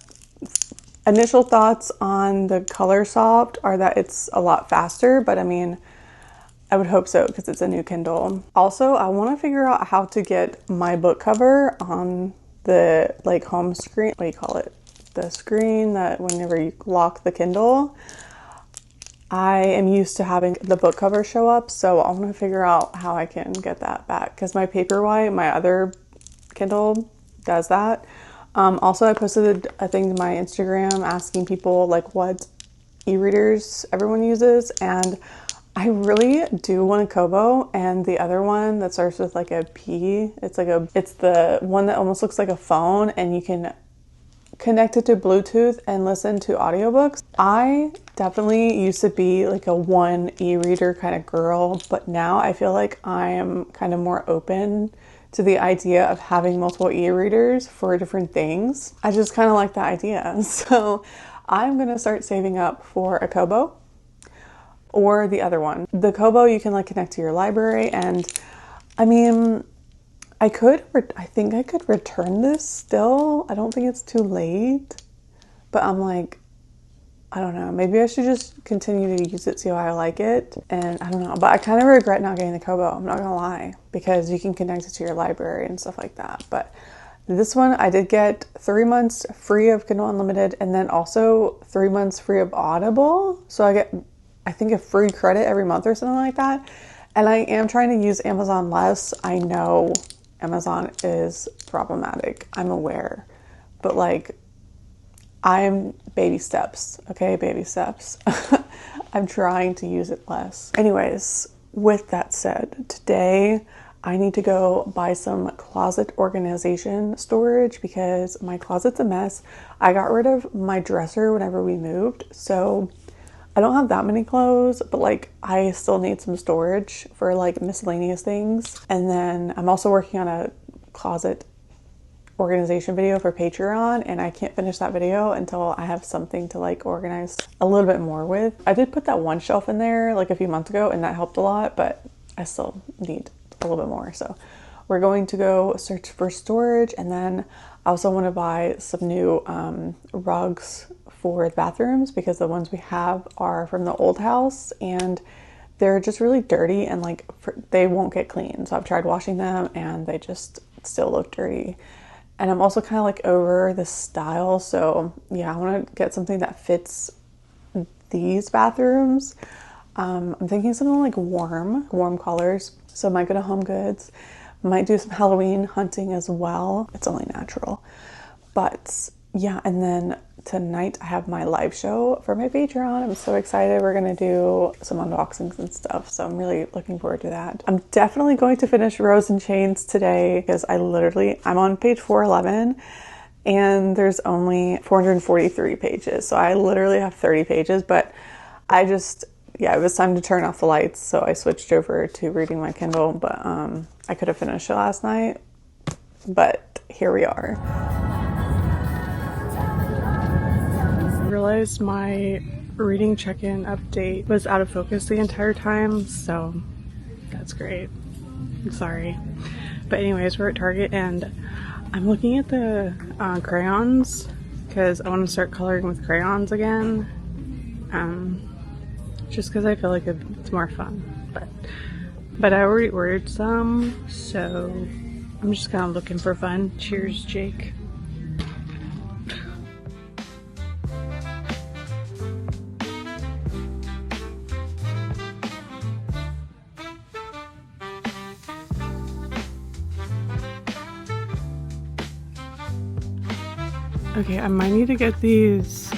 initial thoughts on the color soft are that it's a lot faster, but I mean, I would hope so because it's a new Kindle. Also, I want to figure out how to get my book cover on the like home screen. What do you call it? The screen that whenever you lock the Kindle. I am used to having the book cover show up, so I want to figure out how I can get that back because my Paperwhite, my other Kindle, does that. Also, I posted a thing to my Instagram asking people like what e-readers everyone uses, and I really do want a 𝘠𝘠𝘠, and the other one that starts with like a P, it's the one that almost looks like a phone and you can connect it to Bluetooth and listen to audiobooks. I definitely used to be like a one e-reader kind of girl, but now I feel like I am kind of more open to the idea of having multiple e-readers for different things. I just kind of like the idea. So I'm gonna start saving up for a 𝘠𝘠𝘠 or the other one. The 𝘠𝘠𝘠 you can like connect to your library, and I mean, I think I could return this still. I don't think it's too late, but I'm like, I don't know, maybe I should just continue to use it, see how I like it. And I don't know, but I kind of regret not getting the 𝘠𝘠𝘠, I'm not gonna lie, because you can connect it to your library and stuff like that. But this one, I did get 3 months free of Kindle Unlimited and then also 3 months free of Audible. So I get, I think, a free credit every month or something like that. And I am trying to use Amazon less. I know Amazon is problematic, I'm aware, but like, I'm baby steps, okay? Baby steps. I'm trying to use it less. Anyways, with that said, today I need to go buy some closet organization storage because my closet's a mess. I got rid of my dresser whenever we moved, so I don't have that many clothes, but like I still need some storage for like miscellaneous things. And then I'm also working on a closet organization video for Patreon, and I can't finish that video until I have something to like organize a little bit more with. I did put that one shelf in there like a few months ago and that helped a lot, but I still need a little bit more. So we're going to go search for storage, and then I also want to buy some new rugs for the bathrooms because the ones we have are from the old house and they're just really dirty and like they won't get clean. So I've tried washing them and they just still look dirty. And I'm also kind of like over the style. So yeah, I want to get something that fits these bathrooms. I'm thinking something like warm colors. So I might go to Home Goods, might do some Halloween hunting as well. It's only natural. But yeah, and then tonight I have my live show for my Patreon. I'm so excited. We're gonna do some unboxings and stuff, so I'm really looking forward to that. I'm definitely going to finish Rose and Chains today because I'm on page 411 and there's only 443 pages, so I literally have 30 pages, but it was time to turn off the lights, so I switched over to reading my Kindle. But I could have finished it last night, but here we are. Realized my reading check-in update was out of focus the entire time, so that's great. I'm sorry. But anyways, we're at Target and I'm looking at the crayons because I want to start coloring with crayons again. Just because I feel like it's more fun. But I already ordered some, so I'm just kind of looking for fun. Cheers, Jake. Okay, I might need to get these.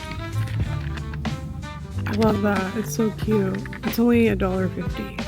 I love that. It's so cute. It's only $1.50.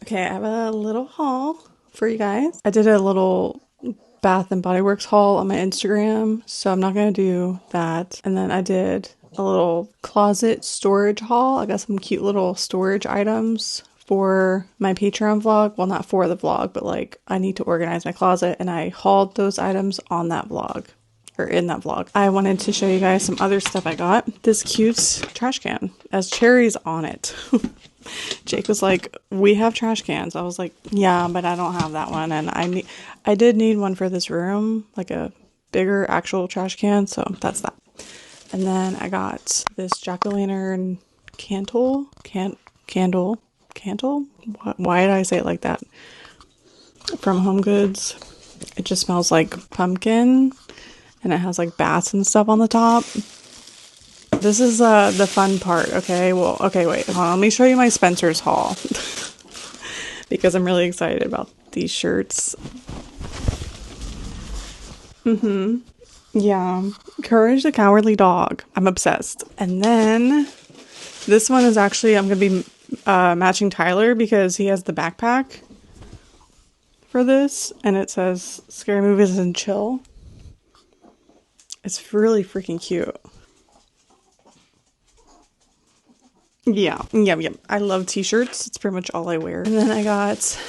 Okay, I have a little haul for you guys. I did a little Bath and Body Works haul on my Instagram, so I'm not gonna do that. And then I did a little closet storage haul. I got some cute little storage items for my Patreon vlog. Well, not for the vlog, but like I need to organize my closet, and I hauled those items on that vlog. Or in that vlog. I wanted to show you guys some other stuff I got. This cute trash can has cherries on it. Jake was like, we have trash cans. I was like, yeah, but I don't have that one. And I did need one for this room, like a bigger actual trash can. So that's that. And then I got this jack-o'-lantern candle. Why did I say it like that? From Home Goods. It just smells like pumpkin. And it has like bats and stuff on the top. This is the fun part, okay? Well, okay, wait, hold on. Let me show you my Spencer's haul. Because I'm really excited about these shirts. Yeah. Courage the Cowardly Dog. I'm obsessed. And then this one is actually, I'm going to be matching Tyler because he has the backpack for this. And it says, Scary Movies and Chill. It's really freaking cute. Yeah. I love t-shirts. It's pretty much all I wear. And then I got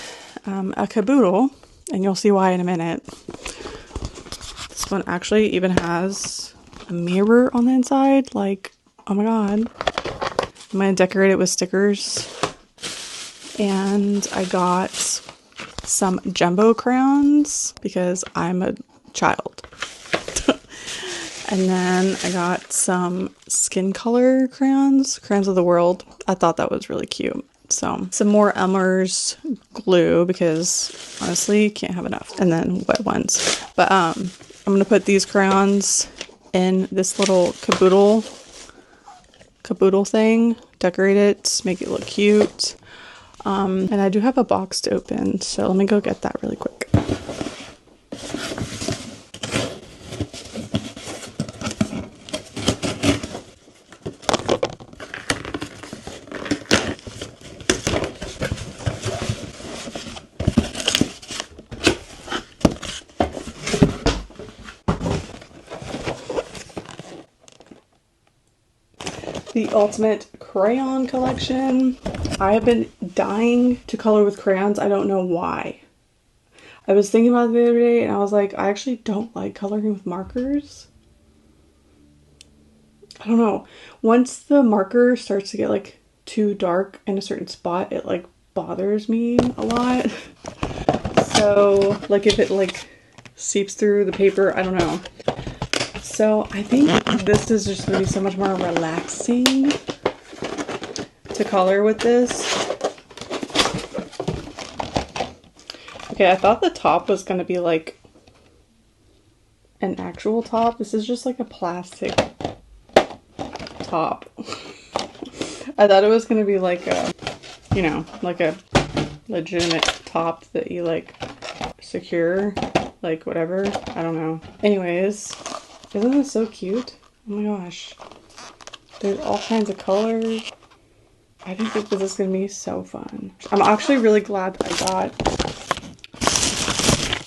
a caboodle, and you'll see why in a minute. This one actually even has a mirror on the inside. Like, oh my god. I'm gonna decorate it with stickers. And I got some jumbo crayons because I'm a child. And then I got some skin color crayons of the world. I thought that was really cute. So some more Elmer's glue because honestly can't have enough. And then wet ones. But I'm gonna put these crayons in this little caboodle thing. Decorate it, make it look cute. And I do have a box to open, so let me go get that really quick. The ultimate crayon collection. I have been dying to color with crayons. I don't know why. I was thinking about it the other day and I was like, I actually don't like coloring with markers. I don't know. Once the marker starts to get like too dark in a certain spot, it like bothers me a lot. So like if it like seeps through the paper, I don't know. So I think this is just going to be so much more relaxing to color with this. Okay, I thought the top was going to be like an actual top. This is just like a plastic top. I thought it was going to be like a, you know, like a legitimate top that you like secure, like whatever. I don't know. Anyways. Isn't this so cute? Oh my gosh. There's all kinds of colors. I think that this is going to be so fun. I'm actually really glad that I got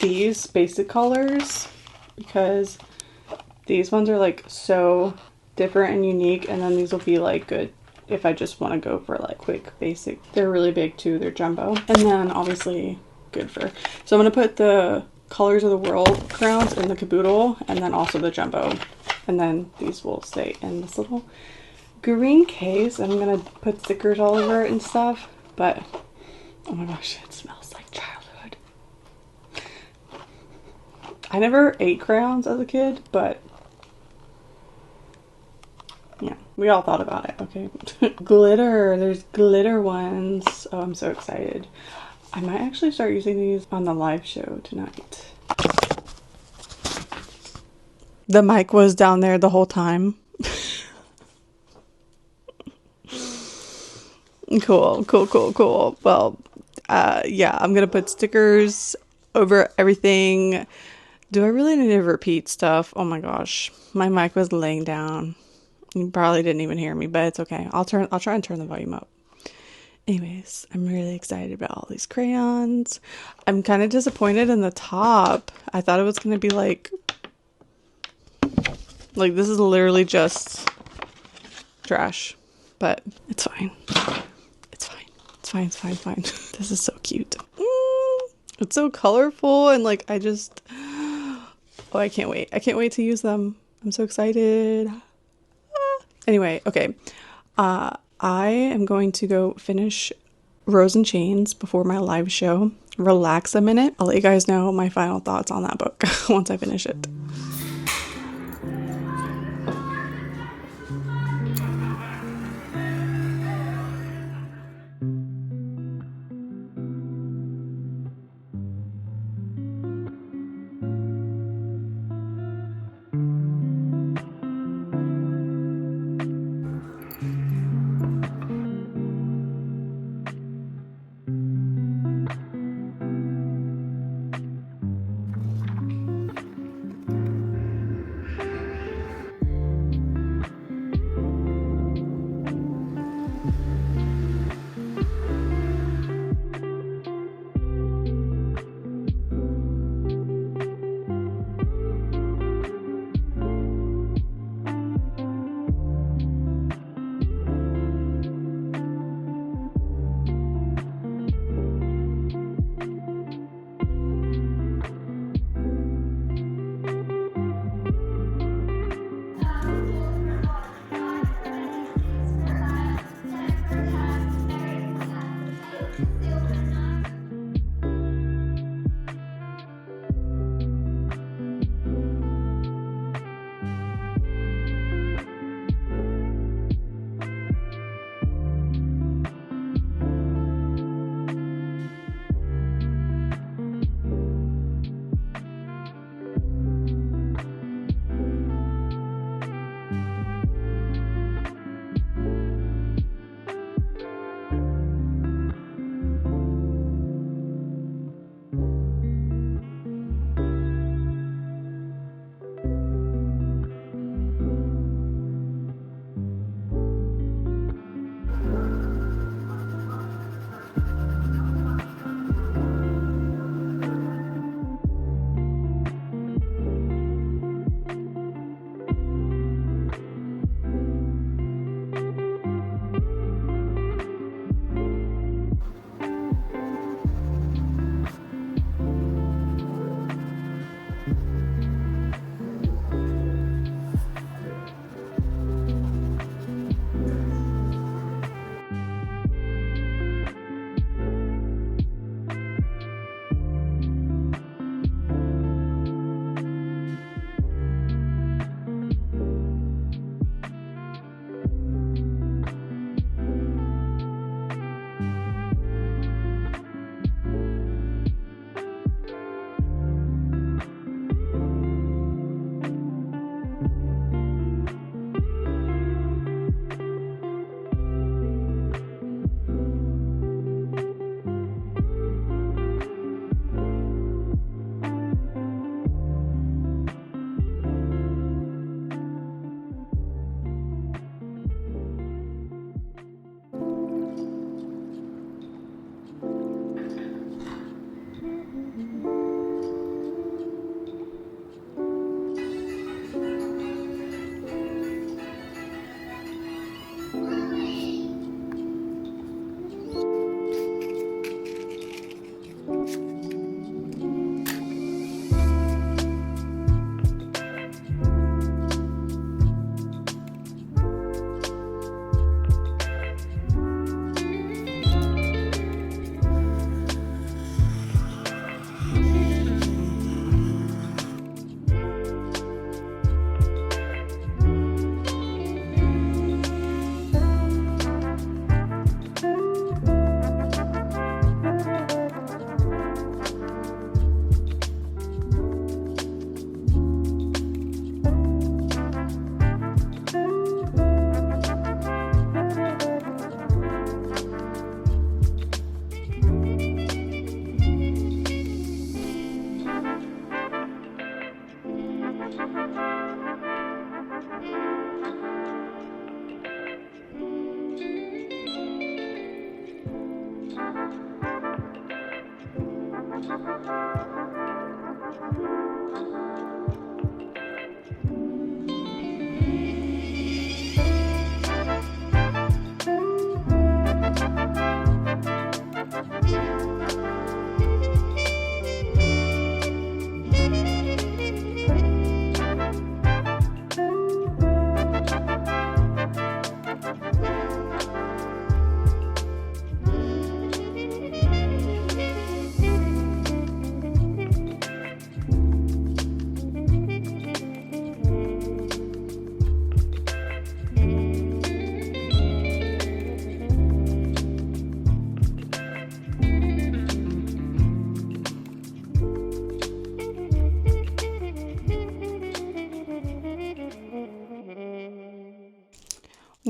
these basic colors because these ones are like so different and unique, and then these will be like good if I just want to go for like quick basic. They're really big too. They're jumbo. And then obviously good for... So I'm going to put the Colors of the World crowns in the caboodle, and then also the jumbo, and then these will stay in this little green case. I'm gonna put stickers all over it and stuff, but oh my gosh, it smells like childhood. I never ate crayons as a kid, but yeah, we all thought about it. Okay. Glitter, there's glitter ones. Oh, I'm so excited. I might actually start using these on the live show tonight. The mic was down there the whole time. Cool. Well, yeah, I'm gonna put stickers over everything. Do I really need to repeat stuff? Oh my gosh, my mic was laying down. You probably didn't even hear me, but it's okay. I'll try and turn the volume up. Anyways, I'm really excited about all these crayons. I'm kind of disappointed in the top. I thought it was going to be like this is literally just trash, but it's fine. It's fine. This is so cute. It's so colorful and like oh, I can't wait. I can't wait to use them. I'm so excited. Anyway, okay. I am going to go finish Rose and Chains before my live show. Relax a minute. I'll let you guys know my final thoughts on that book once I finish it.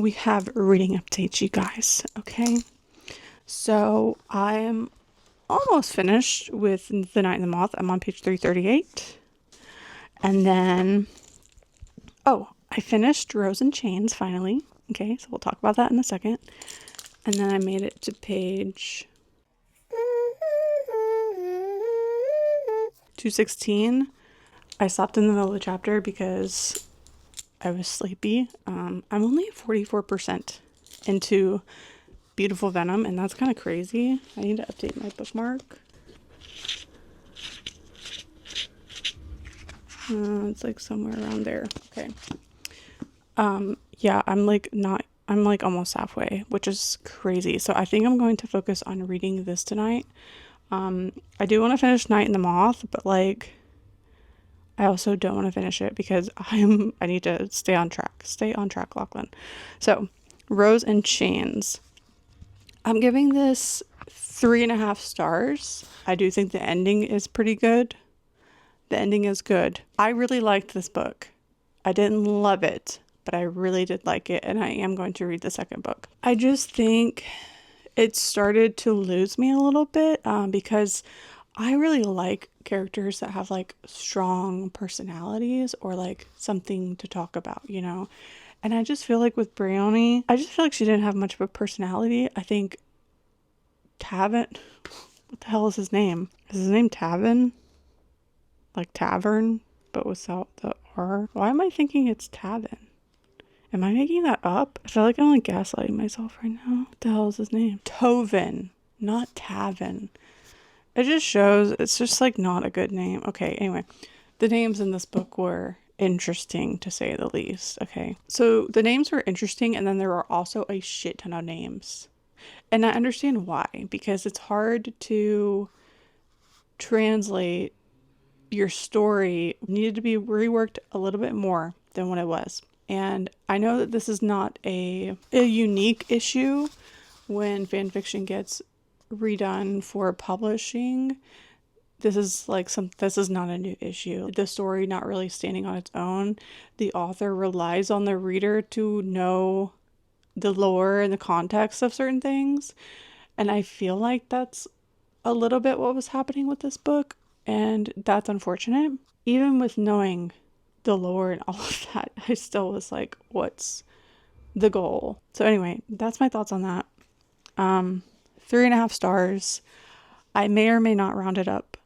We have reading updates, you guys. Okay, so I'm almost finished with The Night and the Moth. I'm on page 338. And then, oh, I finished Rose in Chains finally. Okay, so we'll talk about that in a second. And then I made it to page 216. I stopped in the middle of the chapter because I was sleepy. I'm only 44% into Beautiful Venom, and that's kind of crazy. I need to update my bookmark. It's like somewhere around there. Okay. Yeah, I'm like almost halfway, which is crazy. So I think I'm going to focus on reading this tonight. I do want to finish Night and the Moth, but like I also don't want to finish it because I need to stay on track. Stay on track, Lachlan. So, Rose in Chains. I'm giving this 3.5 stars. I do think the ending is pretty good. The ending is good. I really liked this book. I didn't love it, but I really did like it, and I am going to read the second book. I just think it started to lose me a little bit because I really like characters that have like strong personalities or like something to talk about, you know? And I just feel like with Bryony, I just feel like she didn't have much of a personality. I think Tavin, what the hell is his name? Is his name Tavin? Like tavern, but without the R? Why am I thinking it's Tavin? Am I making that up? I feel like I'm like gaslighting myself right now. What the hell is his name? Tovin, not Tavin. It just shows it's just like not a good name. Okay, anyway, the names in this book were interesting to say the least. Okay, so the names were interesting, and then there were also a shit ton of names. And I understand why, because it's hard to translate your story. It needed to be reworked a little bit more than what it was. And I know that this is not a unique issue when fan fiction gets redone for publishing. This is not a new issue. The story not really standing on its own. The author relies on the reader to know the lore and the context of certain things. And I feel like that's a little bit what was happening with this book. And that's unfortunate. Even with knowing the lore and all of that, I still was like, what's the goal? So anyway, that's my thoughts on that. 3.5 stars. I may or may not round it up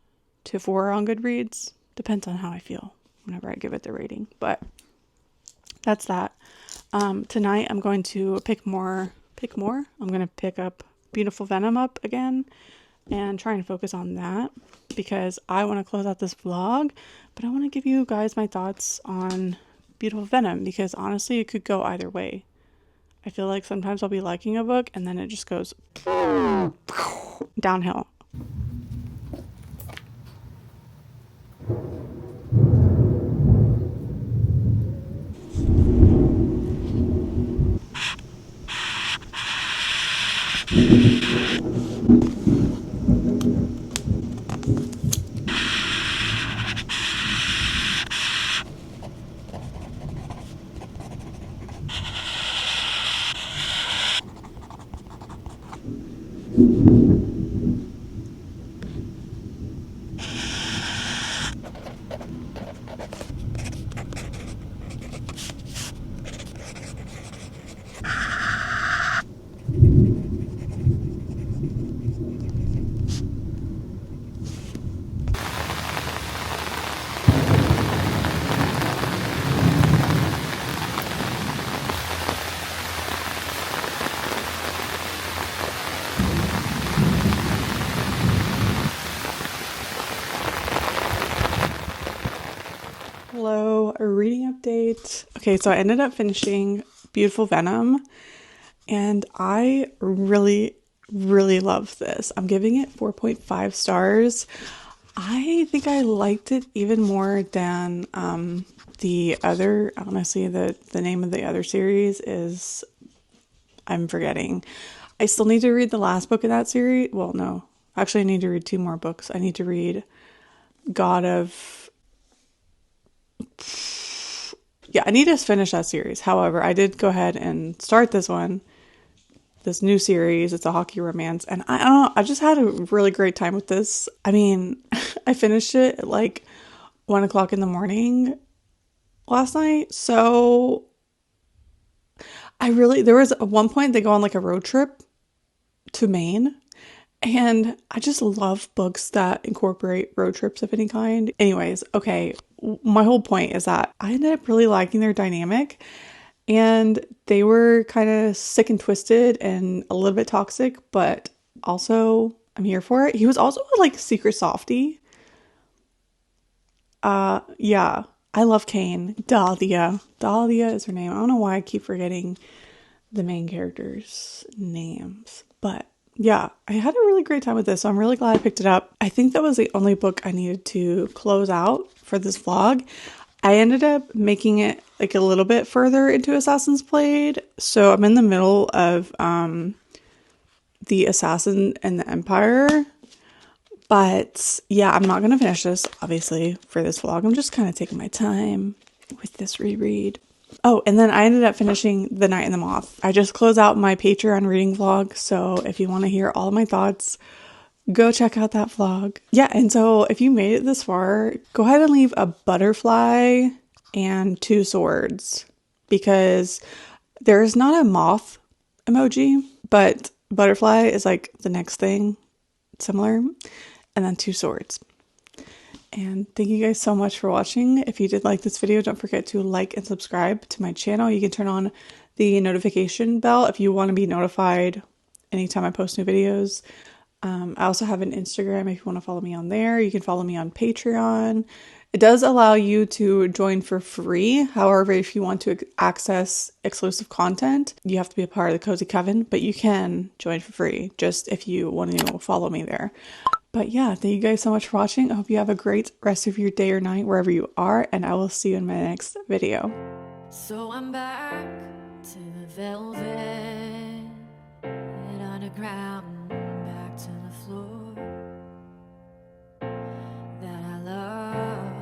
to 4 on Goodreads. Depends on how I feel whenever I give it the rating. But that's that. Tonight I'm going to pick more. I'm going to pick up Beautiful Venom up again and try and focus on that because I want to close out this vlog, but I want to give you guys my thoughts on Beautiful Venom because honestly it could go either way. I feel like sometimes I'll be liking a book and then it just goes downhill. Hello, a reading update. Okay, so I ended up finishing Beautiful Venom, and I really love this. I'm giving it 4.5 stars. I think I liked it even more than the other, honestly, the name of the other series is, I'm forgetting. I still need to read the last book in that series. Well, no, actually I need to read 2 more books. I need to read I need to finish that series. However, I did go ahead and start this new series. It's a hockey romance, and I don't know, I just had a really great time with this. I mean, I finished it at like 1 o'clock in the morning last night, so there was at one point they go on like a road trip to Maine, and I just love books that incorporate road trips of any kind. Anyways, okay, my whole point is that I ended up really liking their dynamic, and they were kind of sick and twisted and a little bit toxic, but also I'm here for it. He was also like secret softy. Yeah, I love Kane. Dahlia is her name. I don't know why I keep forgetting the main characters' names, but yeah, I had a really great time with this, so I'm really glad I picked it up. I think that was the only book I needed to close out for this vlog. I ended up making it like a little bit further into Assassin's Blade, so I'm in the middle of the Assassin and the Empire. But yeah, I'm not going to finish this, obviously, for this vlog. I'm just kind of taking my time with this reread. Oh, and then I ended up finishing The Knight and the Moth. I just closed out my Patreon reading vlog, so if you want to hear all of my thoughts, go check out that vlog. Yeah, and so if you made it this far, go ahead and leave a butterfly and 2 swords, because there's not a moth emoji, but butterfly is like the next thing similar, and then 2 swords. And thank you guys so much for watching. If you did like this video, don't forget to like and subscribe to my channel. You can turn on the notification bell if you want to be notified anytime I post new videos. I also have an Instagram if you want to follow me on there. You can follow me on Patreon. It does allow you to join for free. However, if you want to access exclusive content, you have to be a part of the Cozy Coven, but you can join for free just if you want to follow me there. But yeah, thank you guys so much for watching. I hope you have a great rest of your day or night wherever you are, and I will see you in my next video. So I'm back to the velvet underground, back to the floor that I love,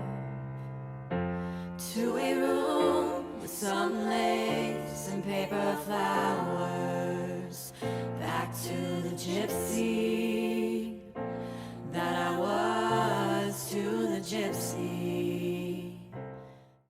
to a room with some lace and paper flowers, back to the gypsy that I was, to the gypsy.